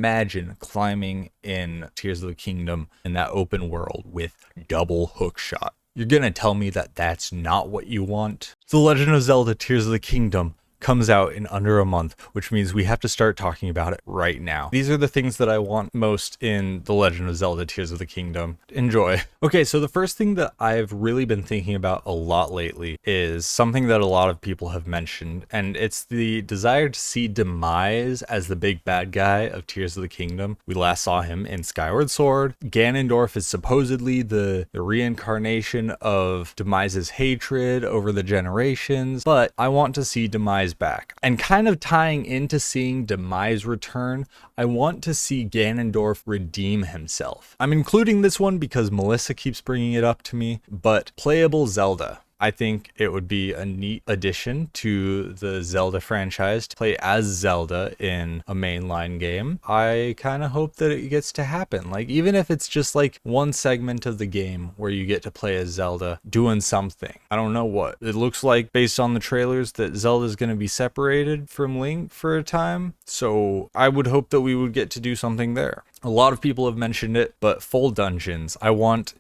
imagine climbing in Tears of the Kingdom in that open world with double hookshot. You're gonna tell me that that's not what you want? The Legend of Zelda Tears of the Kingdom comes out in under a month, which means we have to start talking about it right now. These are the things that I want most in The Legend of Zelda Tears of the Kingdom. Enjoy. Okay, so the first thing that I've really been thinking about a lot lately is something that a lot of people have mentioned, and it's the desire to see Demise as the big bad guy of Tears of the Kingdom. We last saw him in Skyward Sword. Ganondorf is supposedly the reincarnation of Demise's hatred over the generations, but I want to see Demise back. And kind of tying into seeing Demise return, I want to see Ganondorf redeem himself. I'm including this one because Melissa keeps bringing it up to me, but Playable Zelda. I think it would be a neat addition to the Zelda franchise to play as Zelda in a mainline game. I kind of hope that it gets to happen. Like, even if it's just like one segment of the game where you get to play as Zelda doing something. I don't know what. It looks like, based on the trailers, that Zelda's going to be separated from Link for a time. So I would hope that we would get to do something there. A lot of people have mentioned it, but full dungeons. I want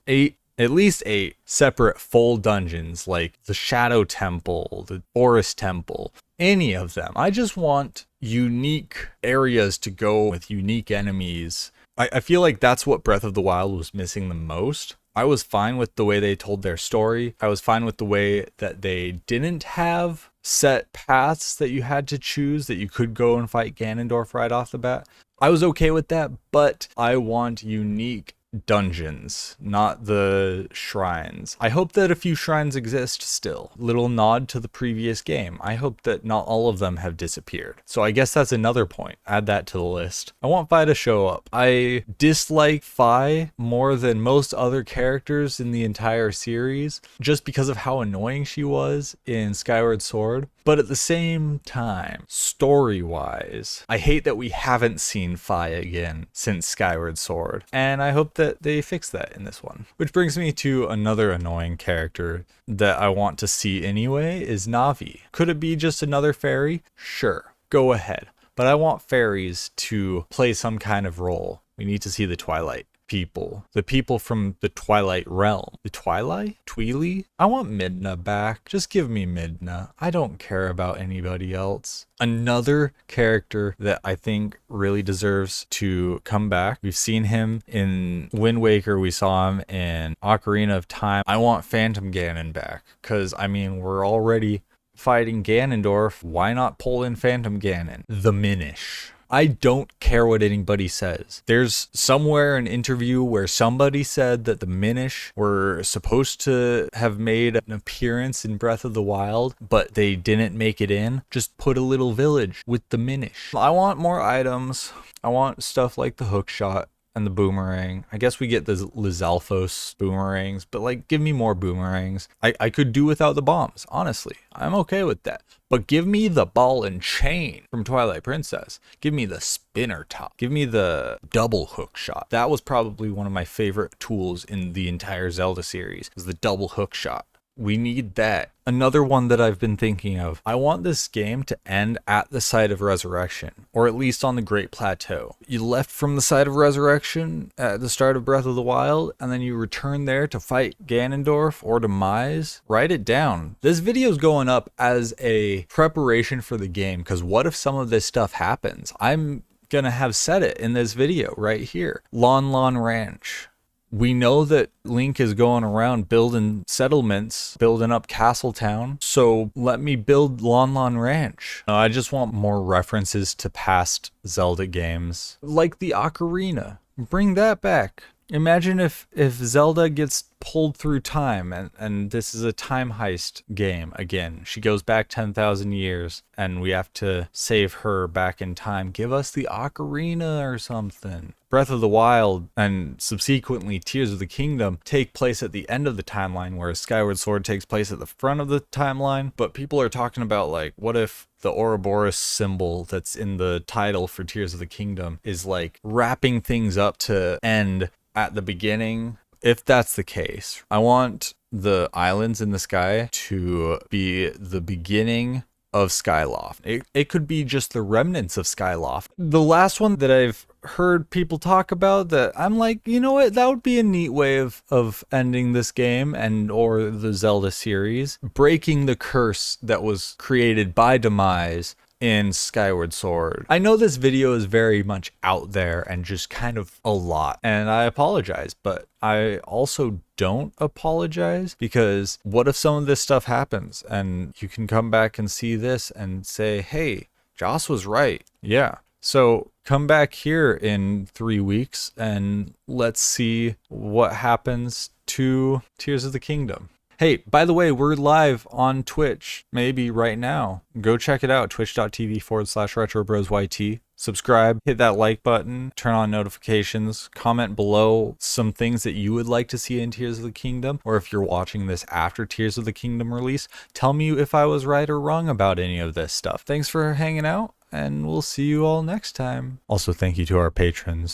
at least 8 separate full dungeons, like the Shadow Temple, the Forest Temple, any of them. I just want unique areas to go with unique enemies. I feel like that's what Breath of the Wild was missing the most. I was fine with the way they told their story. I was fine with the way that they didn't have set paths that you had to choose, that you could go and fight Ganondorf right off the bat. I was okay with that, but I want unique dungeons, not the shrines. I hope that a few shrines exist still. Little nod to the previous game. I hope that not all of them have disappeared. So I guess that's another point. Add that to the list. I want Fi to show up. I dislike Fi more than most other characters in the entire series, just because of how annoying she was in Skyward Sword. But at the same time, story-wise, I hate that we haven't seen Fi again since Skyward Sword. And I hope that they fix that in this one. Which brings me to another annoying character that I want to see anyway, is Navi. Could it be just another fairy? Sure, go ahead. But I want fairies to play some kind of role. We need to see the Twilight people. The people from the Twilight realm. The Twilight? Tweely? I want Midna back. Just give me Midna. I don't care about anybody else. Another character that I think really deserves to come back. We've seen him in Wind Waker. We saw him in Ocarina of Time. I want Phantom Ganon back. Because, I mean, we're already fighting Ganondorf. Why not pull in Phantom Ganon? The Minish. I don't care what anybody says. There's somewhere an interview where somebody said that the Minish were supposed to have made an appearance in Breath of the Wild, but they didn't make it in. Just put a little village with the Minish. I want more items. I want stuff like the hookshot and the boomerang. I guess we get the Lizalfos boomerangs, but like, give me more boomerangs. I could do without the bombs, honestly. I'm okay with that. But give me the ball and chain from Twilight Princess. Give me the spinner top. Give me the double hook shot. That was probably one of my favorite tools in the entire Zelda series, was the double hook shot. We need that. Another one that I've been thinking of. I want this game to end at the site of Resurrection, or at least on the Great Plateau. You left from the site of Resurrection at the start of Breath of the Wild, and then you return there to fight Ganondorf or Demise. Write it down. This video's going up as a preparation for the game, because what if some of this stuff happens? I'm gonna have said it in this video right here. Lon Lon Ranch. We know that Link is going around building settlements, building up Castletown, so let me build Lon Lon Ranch. I just want more references to past Zelda games, like the Ocarina. Bring that back. Imagine if Zelda gets pulled through time and this is a time heist game again. She goes back 10,000 years and we have to save her back in time. Give us the Ocarina or something. Breath of the Wild and subsequently Tears of the Kingdom take place at the end of the timeline, whereas Skyward Sword takes place at the front of the timeline. But people are talking about, like, what if the Ouroboros symbol that's in the title for Tears of the Kingdom is like wrapping things up to end at the beginning? If that's the case, I want the islands in the sky to be the beginning of Skyloft. It could be just the remnants of Skyloft. The last one that I've heard people talk about that I'm like, you know what, that would be a neat way of ending this game and or the Zelda series, breaking the curse that was created by Demise in Skyward Sword. I know this video is very much out there and just kind of a lot, and I apologize, but I also don't apologize, because what if some of this stuff happens and you can come back and see this and say, hey, Joss was right. Yeah. So come back here in 3 weeks and let's see what happens to Tears of the Kingdom. Hey, by the way, we're live on Twitch, maybe right now. Go check it out, twitch.tv/RetroBrosYT. Subscribe, hit that like button, turn on notifications, comment below some things that you would like to see in Tears of the Kingdom, or if you're watching this after Tears of the Kingdom release, tell me if I was right or wrong about any of this stuff. Thanks for hanging out, and we'll see you all next time. Also, thank you to our patrons.